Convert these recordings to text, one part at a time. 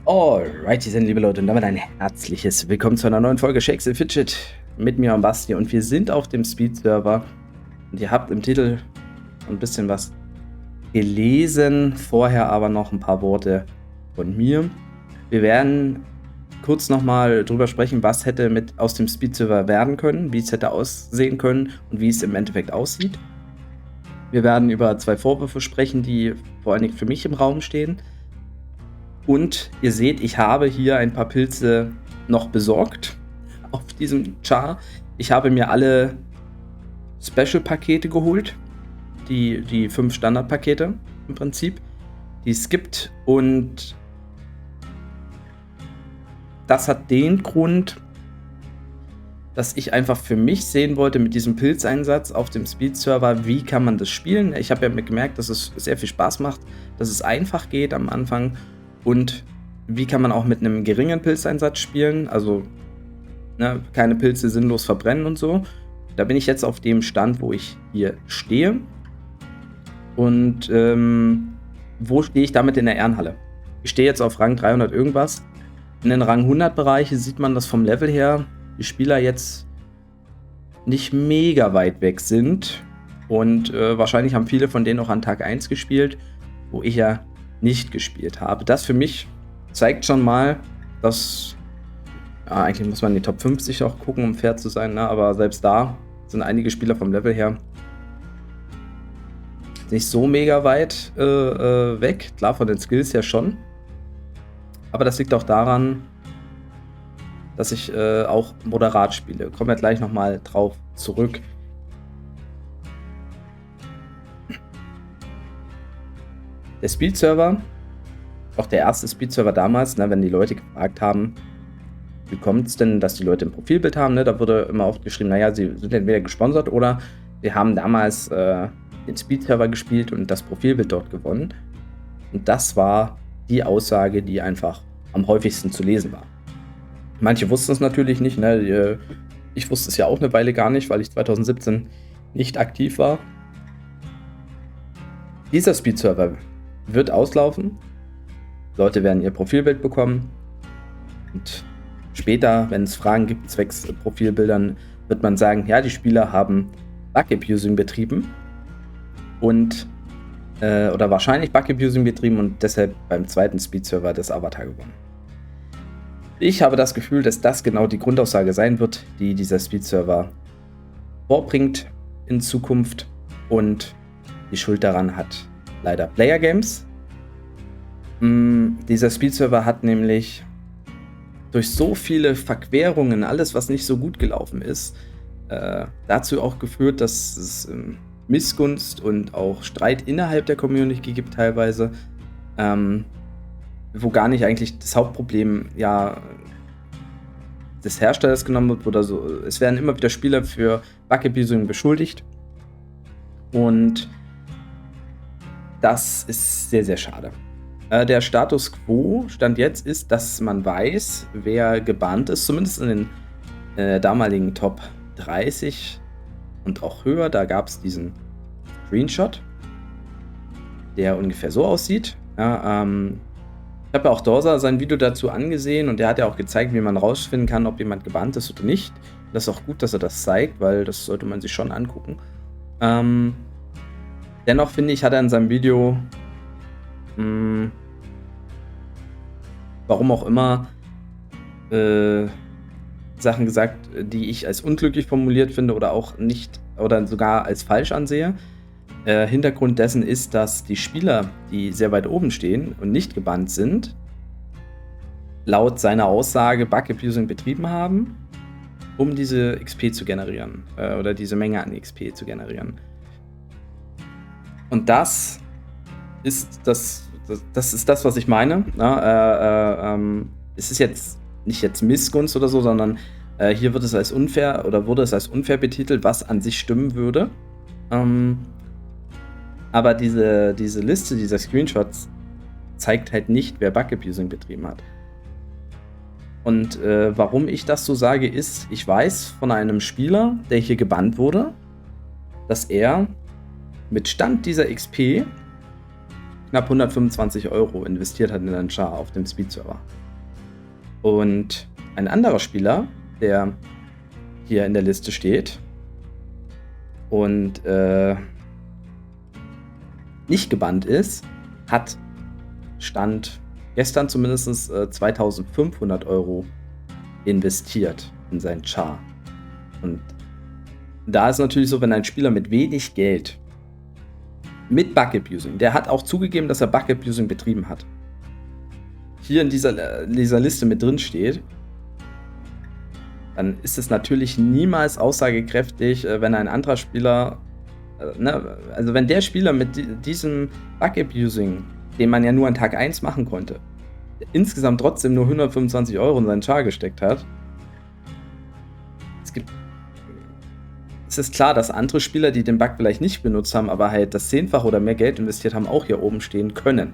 Alrighty, dann, liebe Leute, und damit ein herzliches Willkommen zu einer neuen Folge Shakes and Fidget mit mir und Basti. Und wir sind auf dem Speed-Server. Und ihr habt im Titel ein bisschen was gelesen, vorher aber noch ein paar Worte von mir. Wir werden kurz nochmal drüber sprechen, was hätte aus dem Speed-Server werden können, wie es hätte aussehen können und wie es im Endeffekt aussieht. Wir werden über 2 Vorwürfe sprechen, die vor allen Dingen für mich im Raum stehen. Und ihr seht, ich habe hier ein paar Pilze noch besorgt auf diesem Char. Ich habe mir alle Special-Pakete geholt, die 5 Standard-Pakete im Prinzip, die es gibt. Und das hat den Grund, dass ich einfach für mich sehen wollte mit diesem Pilzeinsatz auf dem Speed-Server, wie kann man das spielen. Ich habe ja gemerkt, dass es sehr viel Spaß macht, dass es einfach geht am Anfang. Und wie kann man auch mit einem geringen Pilzeinsatz spielen, also keine Pilze sinnlos verbrennen und so. Da bin ich jetzt auf dem Stand, wo ich hier stehe. Und wo stehe ich damit in der Ehrenhalle? Ich stehe jetzt auf Rang 300 irgendwas. In den Rang 100 Bereiche sieht man, dass vom Level her die Spieler jetzt nicht mega weit weg sind. Und wahrscheinlich haben viele von denen auch an Tag 1 gespielt, wo ich ja nicht gespielt habe. Das für mich zeigt schon mal, dass eigentlich muss man in die Top 50 auch gucken, um fair zu sein, ne? Aber selbst da sind einige Spieler vom Level her nicht so mega weit weg. Klar, von den Skills her schon. Aber das liegt auch daran, dass ich auch moderat spiele. Kommen wir gleich nochmal drauf zurück. Der Speed-Server, auch der erste Speed-Server damals, wenn die Leute gefragt haben, wie kommt es denn, dass die Leute ein Profilbild haben, da wurde immer oft geschrieben, naja, sie sind entweder gesponsert oder sie haben damals den Speed-Server gespielt und das Profilbild dort gewonnen. Und das war die Aussage, die einfach am häufigsten zu lesen war. Manche wussten es natürlich nicht, ich wusste es ja auch eine Weile gar nicht, weil ich 2017 nicht aktiv war. Dieser Speed-Server wird auslaufen. Leute werden ihr Profilbild bekommen. Und später, wenn es Fragen gibt zwecks Profilbildern, wird man sagen, ja, die Spieler haben Bug-Abusing betrieben. Und oder wahrscheinlich Bug-Abusing betrieben und deshalb beim zweiten Speed-Server das Avatar gewonnen. Ich habe das Gefühl, dass das genau die Grundaussage sein wird, die dieser Speed-Server vorbringt in Zukunft. Und die Schuld daran hat leider Player Games. Dieser Speed-Server hat nämlich durch so viele Verquerungen, alles was nicht so gut gelaufen ist, dazu auch geführt, dass es Missgunst und auch Streit innerhalb der Community gibt teilweise, wo gar nicht eigentlich das Hauptproblem des Herstellers genommen wird oder so. Es werden immer wieder Spieler für Bug-Abusing beschuldigt und das ist sehr, sehr schade. Der Status Quo Stand jetzt ist, dass man weiß, wer gebannt ist, zumindest in den damaligen Top 30 und auch höher. Da gab es diesen Screenshot, der ungefähr so aussieht. Ich habe ja auch Dorsa sein Video dazu angesehen und der hat ja auch gezeigt, wie man rausfinden kann, ob jemand gebannt ist oder nicht. Das ist auch gut, dass er das zeigt, weil das sollte man sich schon angucken. Dennoch finde ich, hat er in seinem Video, warum auch immer, Sachen gesagt, die ich als unglücklich formuliert finde oder auch nicht oder sogar als falsch ansehe. Hintergrund dessen ist, dass die Spieler, die sehr weit oben stehen und nicht gebannt sind, laut seiner Aussage Bug-Abusing betrieben haben, um diese XP zu generieren oder diese Menge an XP zu generieren. Und das ist das, was ich meine. Es ist jetzt nicht Missgunst oder so, sondern hier wird es als unfair oder wurde es als unfair betitelt, was an sich stimmen würde. Aber diese Liste dieser Screenshots zeigt halt nicht, wer Bug-Abusing betrieben hat. Und warum ich das so sage, ist, ich weiß von einem Spieler, der hier gebannt wurde, dass er mit Stand dieser XP knapp 125 € investiert hat in einen Char auf dem Speed-Server. Und ein anderer Spieler, der hier in der Liste steht und nicht gebannt ist, hat Stand gestern zumindest 2.500 € investiert in seinen Char. Und da ist natürlich so, wenn ein Spieler mit wenig Geld mit Bug-Abusing, der hat auch zugegeben, dass er Bug-Abusing betrieben hat, hier in dieser Liste mit drin steht, dann ist es natürlich niemals aussagekräftig, wenn ein anderer Spieler, also wenn der Spieler mit diesem Bug-Abusing, den man ja nur an Tag 1 machen konnte, insgesamt trotzdem nur 125 € in seinen Char gesteckt hat. Es ist klar, dass andere Spieler, die den Bug vielleicht nicht benutzt haben, aber halt das 10-fache oder mehr Geld investiert haben, auch hier oben stehen können.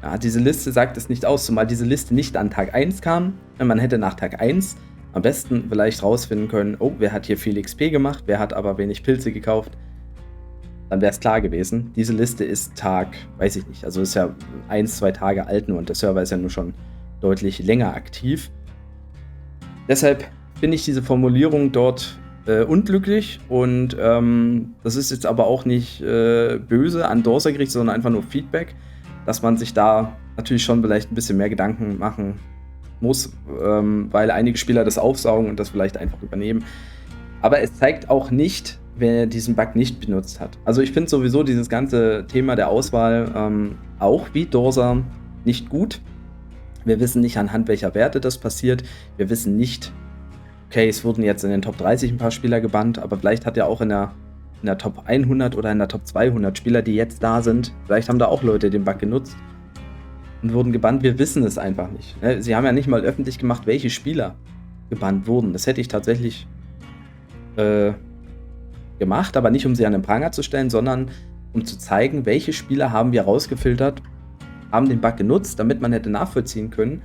Ja, diese Liste sagt es nicht aus, zumal diese Liste nicht an Tag 1 kam. Man hätte nach Tag 1 am besten vielleicht rausfinden können, oh, wer hat hier viel XP gemacht, wer hat aber wenig Pilze gekauft. Dann wäre es klar gewesen. Diese Liste ist Tag, weiß ich nicht, also ist ja 1-2 Tage alt nur und der Server ist ja nur schon deutlich länger aktiv. Deshalb finde ich diese Formulierung dort unglücklich und das ist jetzt aber auch nicht böse an Dorsa gerichtet, sondern einfach nur Feedback, dass man sich da natürlich schon vielleicht ein bisschen mehr Gedanken machen muss, weil einige Spieler das aufsaugen und das vielleicht einfach übernehmen. Aber es zeigt auch nicht, wer diesen Bug nicht benutzt hat. Also ich finde sowieso dieses ganze Thema der Auswahl auch wie Dorsa nicht gut. Wir wissen nicht, anhand welcher Werte das passiert. Wir wissen nicht, okay, es wurden jetzt in den Top 30 ein paar Spieler gebannt, aber vielleicht hat ja auch in der Top 100 oder in der Top 200 Spieler, die jetzt da sind, vielleicht haben da auch Leute den Bug genutzt und wurden gebannt. Wir wissen es einfach nicht. Sie haben ja nicht mal öffentlich gemacht, welche Spieler gebannt wurden. Das hätte ich tatsächlich gemacht, aber nicht um sie an den Pranger zu stellen, sondern um zu zeigen, welche Spieler haben wir rausgefiltert, haben den Bug genutzt, damit man hätte nachvollziehen können,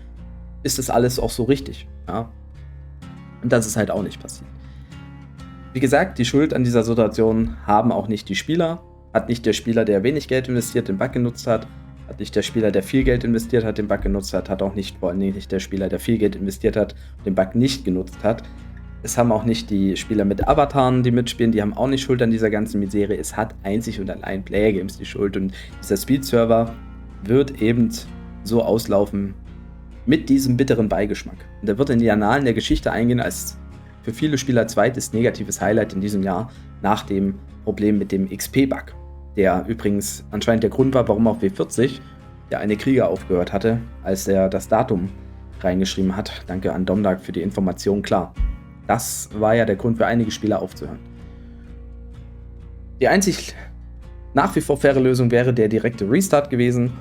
ist das alles auch so richtig. Ja? Und das ist halt auch nicht passiert. Wie gesagt, die Schuld an dieser Situation haben auch nicht die Spieler, hat nicht der Spieler, der wenig Geld investiert, den Bug genutzt hat nicht der Spieler, der viel Geld investiert hat, den Bug genutzt hat auch nicht, vor allem nicht der Spieler, der viel Geld investiert hat, den Bug nicht genutzt hat. Es haben auch nicht die Spieler mit Avataren, die mitspielen, die haben auch nicht Schuld an dieser ganzen Misere. Es hat einzig und allein Player Games die Schuld und dieser Speed-Server wird eben so auslaufen mit diesem bitteren Beigeschmack. Und der wird in die Annalen der Geschichte eingehen als für viele Spieler zweites negatives Highlight in diesem Jahr nach dem Problem mit dem XP-Bug, der übrigens anscheinend der Grund war, warum auf W40 der eine Krieger aufgehört hatte, als er das Datum reingeschrieben hat. Danke an Domdag für die Information, klar. Das war ja der Grund für einige Spieler aufzuhören. Die einzig nach wie vor faire Lösung wäre der direkte Restart gewesen.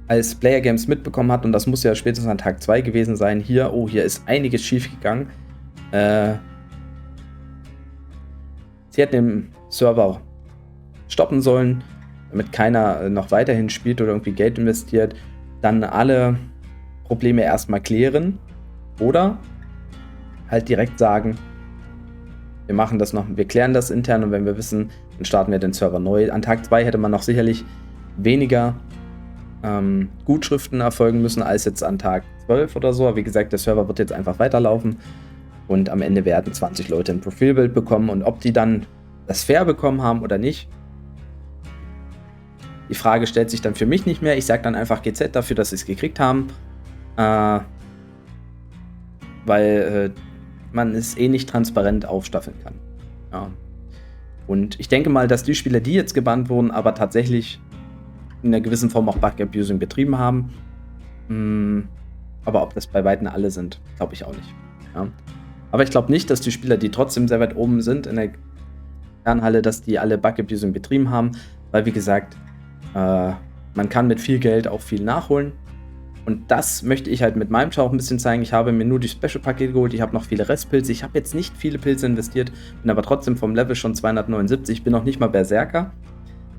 Als Player Games mitbekommen hat, und das muss ja spätestens an Tag 2 gewesen sein, hier ist einiges schief gegangen. Sie hätten den Server stoppen sollen, damit keiner noch weiterhin spielt oder irgendwie Geld investiert, dann alle Probleme erstmal klären. Oder halt direkt sagen, wir machen das noch, wir klären das intern und wenn wir wissen, dann starten wir den Server neu. An Tag 2 hätte man noch sicherlich weniger Gutschriften erfolgen müssen als jetzt an Tag 12 oder so. Aber wie gesagt, der Server wird jetzt einfach weiterlaufen und am Ende werden 20 Leute ein Profilbild bekommen und ob die dann das fair bekommen haben oder nicht, die Frage stellt sich dann für mich nicht mehr. Ich sage dann einfach GZ dafür, dass sie es gekriegt haben. Weil man es nicht transparent aufstaffeln kann. Ja. Und ich denke mal, dass die Spieler, die jetzt gebannt wurden, aber tatsächlich in einer gewissen Form auch Bug-Abusing betrieben haben. Aber ob das bei Weitem alle sind, glaube ich auch nicht. Ja. Aber ich glaube nicht, dass die Spieler, die trotzdem sehr weit oben sind in der Kernhalle, dass die alle Bug-Abusing betrieben haben, weil wie gesagt, man kann mit viel Geld auch viel nachholen. Und das möchte ich halt mit meinem Char auch ein bisschen zeigen. Ich habe mir nur die Special-Pakete geholt, ich habe noch viele Restpilze. Ich habe jetzt nicht viele Pilze investiert, bin aber trotzdem vom Level schon 279, bin noch nicht mal Berserker.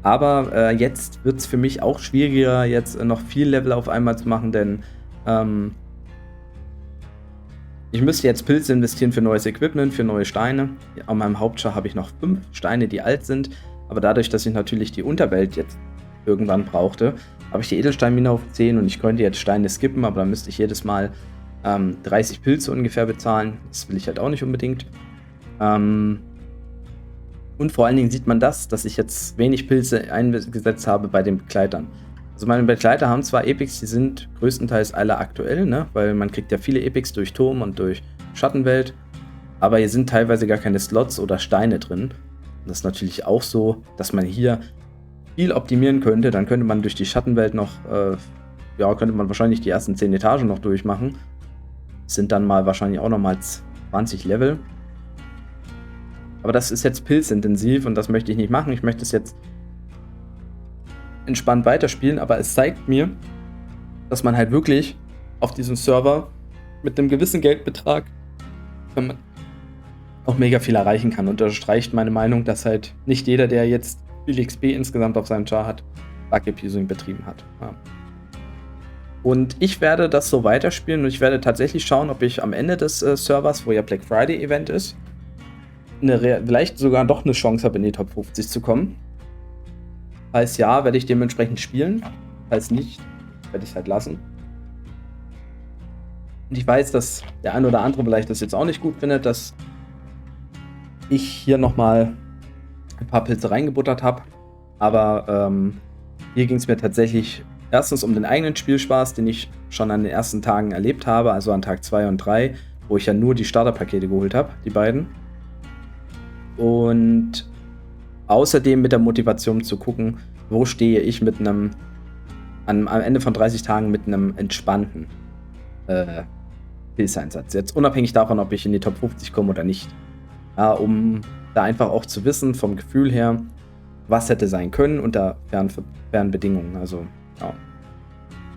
Aber jetzt wird es für mich auch schwieriger, jetzt noch viel Level auf einmal zu machen, denn ich müsste jetzt Pilze investieren für neues Equipment, für neue Steine. Auf meinem Hauptchar habe ich noch 5 Steine, die alt sind. Aber dadurch, dass ich natürlich die Unterwelt jetzt irgendwann brauchte, habe ich die Edelsteinmine auf 10 und ich könnte jetzt Steine skippen, aber dann müsste ich jedes Mal 30 Pilze ungefähr bezahlen. Das will ich halt auch nicht unbedingt. Und vor allen Dingen sieht man dass ich jetzt wenig Pilze eingesetzt habe bei den Begleitern. Also meine Begleiter haben zwar Epics, die sind größtenteils alle aktuell, ne? Weil man kriegt ja viele Epics durch Turm und durch Schattenwelt, aber hier sind teilweise gar keine Slots oder Steine drin. Und das ist natürlich auch so, dass man hier viel optimieren könnte. Dann könnte man durch die Schattenwelt noch, könnte man wahrscheinlich die ersten 10 Etagen noch durchmachen. Das sind dann mal wahrscheinlich auch nochmal 20 Level. Aber das ist jetzt pilzintensiv und das möchte ich nicht machen. Ich möchte es jetzt entspannt weiterspielen, aber es zeigt mir, dass man halt wirklich auf diesem Server mit einem gewissen Geldbetrag auch mega viel erreichen kann. Und das unterstreicht meine Meinung, dass halt nicht jeder, der jetzt viel XP insgesamt auf seinem Char hat, Bug-Abusing betrieben hat. Ja. Und ich werde das so weiterspielen und ich werde tatsächlich schauen, ob ich am Ende des Servers, wo ja Black Friday Event ist, vielleicht sogar doch eine Chance habe, in die Top 50 zu kommen. Falls ja, werde ich dementsprechend spielen. Falls nicht, werde ich es halt lassen. Und ich weiß, dass der ein oder andere vielleicht das jetzt auch nicht gut findet, dass ich hier nochmal ein paar Pilze reingebuttert habe. Aber hier ging es mir tatsächlich erstens um den eigenen Spielspaß, den ich schon an den ersten Tagen erlebt habe, also an Tag 2 und 3, wo ich ja nur die Starterpakete geholt habe, die beiden. Und außerdem mit der Motivation zu gucken, wo stehe ich mit am Ende von 30 Tagen mit einem entspannten Pilzeinsatz. Jetzt unabhängig davon, ob ich in die Top 50 komme oder nicht. Ja, um da einfach auch zu wissen, vom Gefühl her, was hätte sein können unter fairen Bedingungen. Also, ja.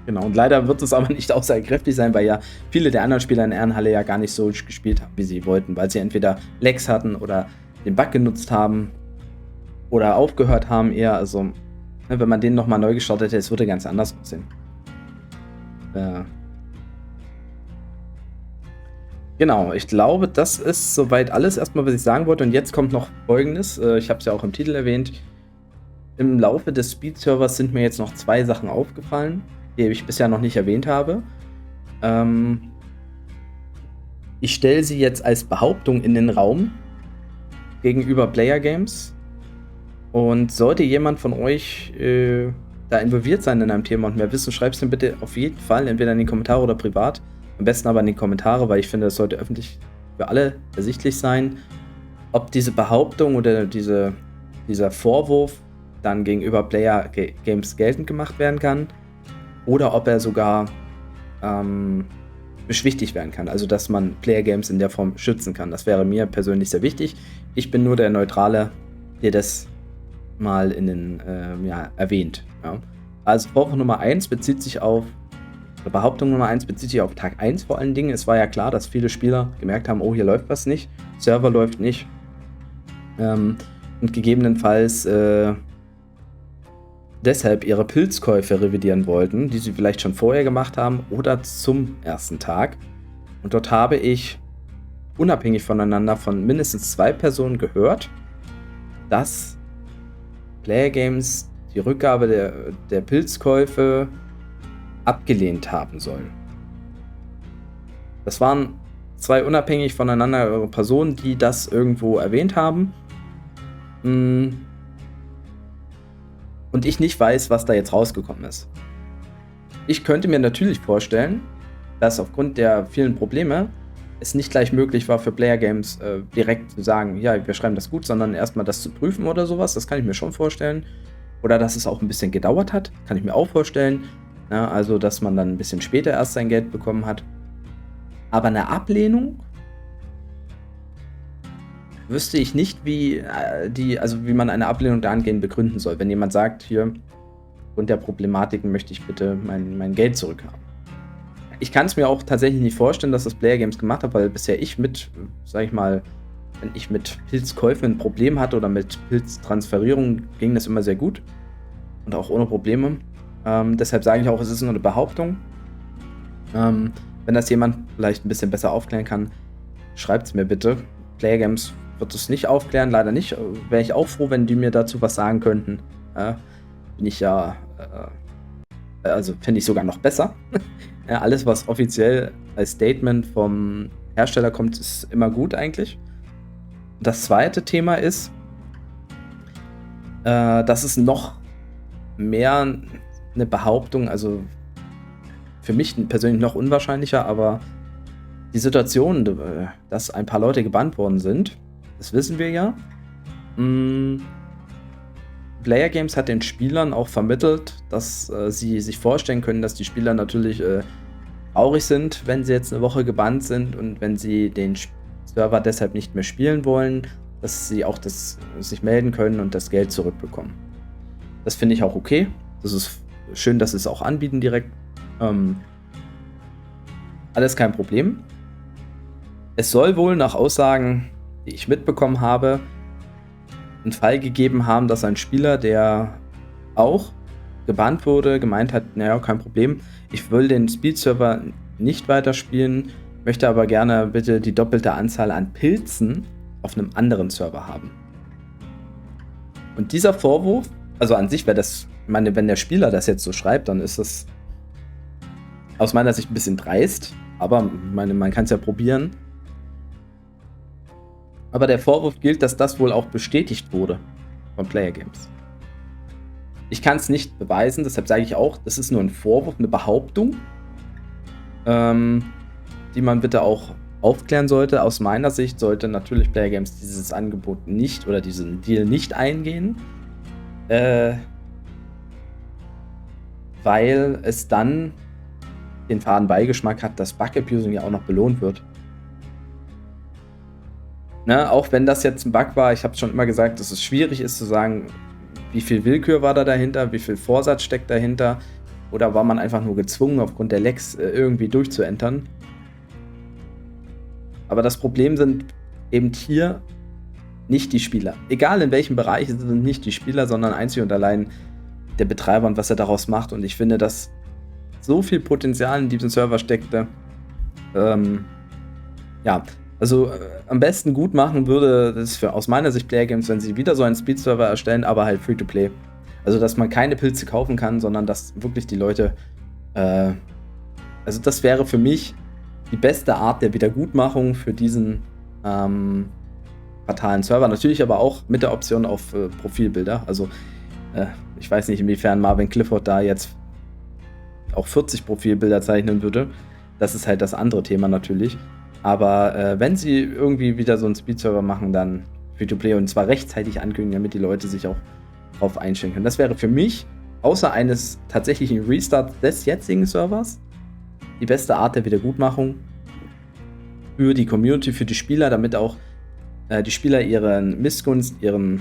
Genau, und leider wird es aber nicht aussagekräftig sein, weil ja viele der anderen Spieler in der Ehrenhalle ja gar nicht so gespielt haben, wie sie wollten, weil sie entweder Lags hatten oder den Bug genutzt haben oder aufgehört haben eher. Also, wenn man den nochmal neu gestartet hätte, es würde ganz anders aussehen. Genau, ich glaube, das ist soweit alles erstmal, was ich sagen wollte. Und jetzt kommt noch Folgendes. Ich habe es ja auch im Titel erwähnt. Im Laufe des Speed-Servers sind mir jetzt noch 2 Sachen aufgefallen, die ich bisher noch nicht erwähnt habe. Ich stelle sie jetzt als Behauptung in den Raum gegenüber Player Games. Und sollte jemand von euch da involviert sein in einem Thema und mehr wissen, schreibt es mir bitte auf jeden Fall, entweder in die Kommentare oder privat. Am besten aber in die Kommentare, weil ich finde, das sollte öffentlich für alle ersichtlich sein, ob diese Behauptung oder dieser Vorwurf dann gegenüber Player Games geltend gemacht werden kann oder ob er sogar beschwichtigt werden kann. Also, dass man Player Games in der Form schützen kann. Das wäre mir persönlich sehr wichtig. Ich bin nur der Neutrale, der das mal erwähnt. Ja. Also, Vorwurf Nummer 1 bezieht sich auf Behauptung Nummer 1 bezieht sich auf Tag 1 vor allen Dingen. Es war ja klar, dass viele Spieler gemerkt haben, oh, hier läuft was nicht, Server läuft nicht. Und gegebenenfalls deshalb ihre Pilzkäufe revidieren wollten, die sie vielleicht schon vorher gemacht haben oder zum ersten Tag. Und dort habe ich unabhängig voneinander von mindestens 2 Personen gehört, dass Player Games die Rückgabe der Pilzkäufe abgelehnt haben sollen. Das waren 2 unabhängig voneinander Personen, die das irgendwo erwähnt haben. Und ich nicht weiß, was da jetzt rausgekommen ist. Ich könnte mir natürlich vorstellen, dass aufgrund der vielen Probleme es nicht gleich möglich war für Player Games direkt zu sagen, ja, wir schreiben das gut, sondern erstmal das zu prüfen oder sowas. Das kann ich mir schon vorstellen. Oder dass es auch ein bisschen gedauert hat, kann ich mir auch vorstellen. Ja, also, dass man dann ein bisschen später erst sein Geld bekommen hat. Aber eine Ablehnung wüsste ich nicht, wie man eine Ablehnung dahingehend begründen soll. Wenn jemand sagt, hier, aufgrund der Problematiken möchte ich bitte mein Geld zurückhaben. Ich kann es mir auch tatsächlich nicht vorstellen, dass das Player Games gemacht hat, weil bisher wenn ich mit Pilzkäufen ein Problem hatte oder mit Pilztransferierung, ging das immer sehr gut. Und auch ohne Probleme. Deshalb sage ich auch, es ist nur eine Behauptung. Wenn das jemand vielleicht ein bisschen besser aufklären kann, schreibt es mir bitte. Player Games wird es nicht aufklären, leider nicht. Wäre ich auch froh, wenn die mir dazu was sagen könnten. Bin ich ja, also finde ich sogar noch besser. Ja, alles, was offiziell als Statement vom Hersteller kommt, ist immer gut eigentlich. Das zweite Thema ist, das ist noch mehr eine Behauptung, also für mich persönlich noch unwahrscheinlicher, aber die Situation, dass ein paar Leute gebannt worden sind, das wissen wir ja. Player Games hat den Spielern auch vermittelt, dass sie sich vorstellen können, dass die Spieler natürlich traurig sind, wenn sie jetzt eine Woche gebannt sind und wenn sie den Server deshalb nicht mehr spielen wollen, dass sie auch sich melden können und das Geld zurückbekommen. Das finde ich auch okay. Das ist schön, dass sie es auch anbieten direkt. Alles kein Problem. Es soll wohl nach Aussagen, die ich mitbekommen habe, einen Fall gegeben haben, dass ein Spieler, der auch gebannt wurde, gemeint hat, naja, kein Problem, ich will den Speed-Server nicht weiterspielen, möchte aber gerne bitte die doppelte Anzahl an Pilzen auf einem anderen Server haben. Und dieser Vorwurf, also an sich wäre das, ich meine, wenn der Spieler das jetzt so schreibt, dann ist das aus meiner Sicht ein bisschen dreist, aber man kann es ja probieren. Aber der Vorwurf gilt, dass das wohl auch bestätigt wurde von Player Games. Ich kann es nicht beweisen, deshalb sage ich auch, das ist nur ein Vorwurf, eine Behauptung, die man bitte auch aufklären sollte. Aus meiner Sicht sollte natürlich Player Games dieses Angebot nicht oder diesen Deal nicht eingehen, weil es dann den faden Beigeschmack hat, dass Bug-Abusing ja auch noch belohnt wird. Ne, auch wenn das jetzt ein Bug war, ich habe schon immer gesagt, dass es schwierig ist zu sagen, wie viel Willkür war da dahinter, wie viel Vorsatz steckt dahinter, oder war man einfach nur gezwungen, aufgrund der Lags irgendwie durchzuentern. Aber das Problem sind eben hier nicht die Spieler. Egal in welchem Bereich, es sind nicht die Spieler, sondern einzig und allein der Betreiber und was er daraus macht. Und ich finde, dass so viel Potenzial in diesem Server steckte. Ja, also am besten gut machen würde das für aus meiner Sicht Player Games, wenn sie wieder so einen Speed-Server erstellen, aber halt Free-to-Play. Also dass man keine Pilze kaufen kann, sondern dass wirklich die Leute, also das wäre für mich die beste Art der Wiedergutmachung für diesen fatalen Server. Natürlich aber auch mit der Option auf Profilbilder. Also ich weiß nicht, inwiefern Marvin Clifford da jetzt auch 40 Profilbilder zeichnen würde. Das ist halt das andere Thema natürlich. Aber wenn sie irgendwie wieder so einen Speed-Server machen, dann Free-to-Play und zwar rechtzeitig ankündigen, damit die Leute sich auch drauf einstellen können. Das wäre für mich, außer eines tatsächlichen Restarts des jetzigen Servers, die beste Art der Wiedergutmachung für die Community, für die Spieler, damit auch die Spieler ihren Missgunst, ihren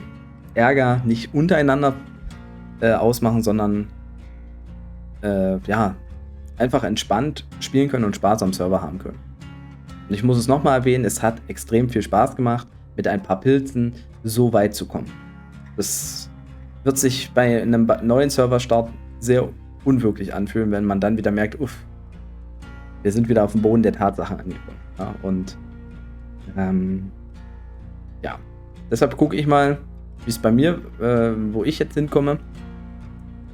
Ärger nicht untereinander ausmachen, sondern ja, einfach entspannt spielen können und Spaß am Server haben können. Und ich muss es nochmal erwähnen, es hat extrem viel Spaß gemacht, mit ein paar Pilzen so weit zu kommen. Das wird sich bei einem neuen Serverstart sehr unwirklich anfühlen, wenn man dann wieder merkt, uff, wir sind wieder auf dem Boden der Tatsachen angekommen. Ja, und ja, deshalb gucke ich mal, wie es bei mir, wo ich jetzt hinkomme.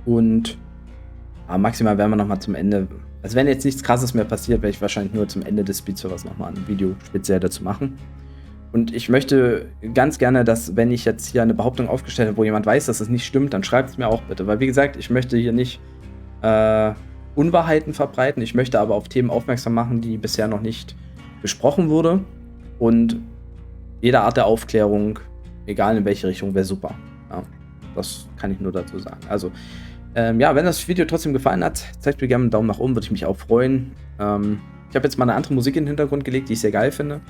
Und maximal werden wir nochmal zum Ende. Also wenn jetzt nichts Krasses mehr passiert, werde ich wahrscheinlich nur zum Ende des Speed-Servers nochmal ein Video speziell dazu machen. Und ich möchte ganz gerne, dass, wenn ich jetzt hier eine Behauptung aufgestellt habe, wo jemand weiß, dass es nicht stimmt, dann schreibt es mir auch bitte. Weil wie gesagt, ich möchte hier nicht Unwahrheiten verbreiten. Ich möchte aber auf Themen aufmerksam machen, die bisher noch nicht besprochen wurde. Und jede Art der Aufklärung, egal in welche Richtung, wäre super. Ja, das kann ich nur dazu sagen. Also ja, wenn das Video trotzdem gefallen hat, zeigt mir gerne einen Daumen nach oben, würde ich mich auch freuen. Ich habe jetzt mal eine andere Musik in den Hintergrund gelegt, die ich sehr geil finde.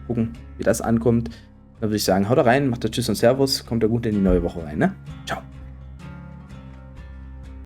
Gucken, wie das ankommt. Dann würde ich sagen, haut rein, macht Tschüss und Servus, kommt da gut in die neue Woche rein, ne? Ciao.